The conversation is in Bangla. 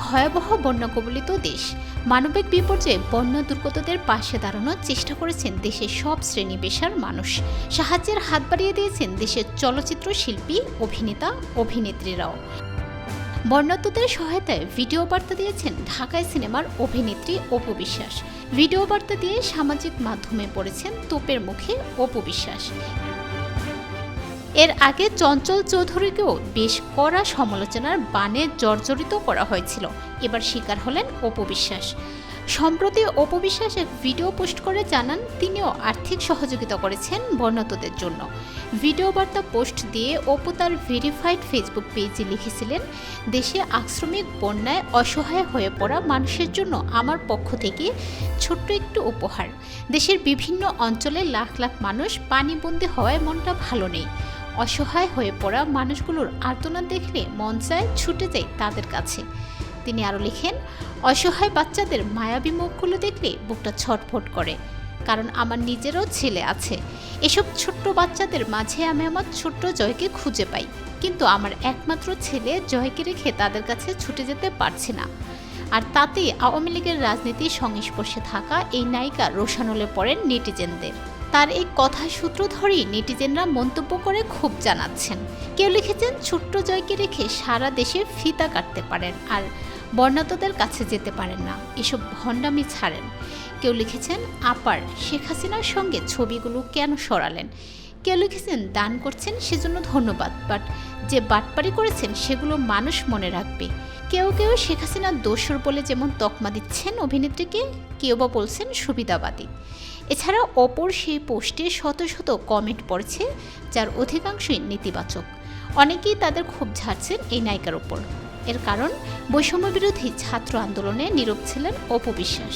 ভয়াবহ বন্যা কবলিত দেশ। মানবিক বিপর্যয়ে বন্যা দুর্গতদের পাশে দাঁড়ানোর চেষ্টা করেছেন দেশের সব শ্রেণী পেশার মানুষ। সাহায্যের হাত বাড়িয়ে দিয়েছেন দেশের চলচ্চিত্র শিল্পী, অভিনেতা, অভিনেত্রীরাও। বন্যার্তদের সহায়তায় ভিডিও বার্তা দিয়েছেন ঢাকায় সিনেমার অভিনেত্রী অপু বিশ্বাস। ভিডিও বার্তা দিয়ে সামাজিক মাধ্যমে পড়েছেন তোপের মুখে অপু বিশ্বাস। এর আগে চঞ্চল চৌধুরীকেও বেশ কড়া সমালোচনার বাণে জর্জরিত করা হয়েছিল। এবার শিকার হলেন অপু বিশ্বাস। সম্প্রতি অপু বিশ্বাস এক ভিডিও পোস্ট করে জানান তিনিও আর্থিক সহযোগিতা করেছেন বন্যার্তদের জন্য। ভিডিও বার্তা পোস্ট দিয়ে অপু তার ভেরিফাইড ফেসবুক পেজে লিখেছিলেন, দেশে আকস্মিক বন্যায় অসহায় হয়ে পড়া মানুষের জন্য আমার পক্ষ থেকে ছোট্ট একটু উপহার। দেশের বিভিন্ন অঞ্চলে লাখ লাখ মানুষ পানিবন্দী হওয়ায় মনটা ভালো নেই। অসহায় হয়ে পড়া মানুষগুলোর আর্তনাদ দেখলে মন চায় ছুটে যায় তাদের কাছে। তিনি আরও লিখেন, অসহায় বাচ্চাদের মায়াবী মুখগুলো দেখলে বুকটা ছটফট করে, কারণ আমার নিজেরও ছেলে আছে। এসব ছোট্ট বাচ্চাদের মাঝে আমি আমার ছোট্ট জয়কে খুঁজে পাই, কিন্তু আমার একমাত্র ছেলে জয়কে রেখে তাদের কাছে ছুটে যেতে পারছি না। আর তাতেই আওয়ামী লীগের রাজনীতির সংস্পর্শে থাকা এই নায়িকা রোষানলে পড়েন নেটিজেনদের। তার এই কথা সূত্র ধরেই নেটিজেনরা মন্তব্য করে ক্ষোভ জানাচ্ছেন। কেউ লিখেছেন, ছোট্ট জয়কে রেখে সারা দেশে ফিতা কাটতে পারেন আর বন্যার্তদের কাছে যেতে পারেন না, এসব ভণ্ডামি ছাড়েন। কেউ লিখেছেন, আপার শেখ হাসিনার সঙ্গে ছবিগুলো কেন সরালেন। কেউ লিখেছেন, দান করছেন সেজন্য ধন্যবাদ, বাট যে বাটপারি করেছেন সেগুলো মানুষ মনে রাখবে। কেউ কেউ শেখ হাসিনার দোসর বলে যেমন তকমা দিচ্ছেন অভিনেত্রীকে, কেউ বা বলছেন সুবিধাবাদী। এছাড়া অপর সেই পোস্টে শত শত কমেন্ট পড়েছে, যার অধিকাংশই নেতিবাচক। অনেকেই তাদের ক্ষোভ ঝাড়ছেন এই নায়িকার ওপর। এর কারণ, বৈষম্য বিরোধী ছাত্র আন্দোলনে নীরব ছিলেন অপু বিশ্বাস।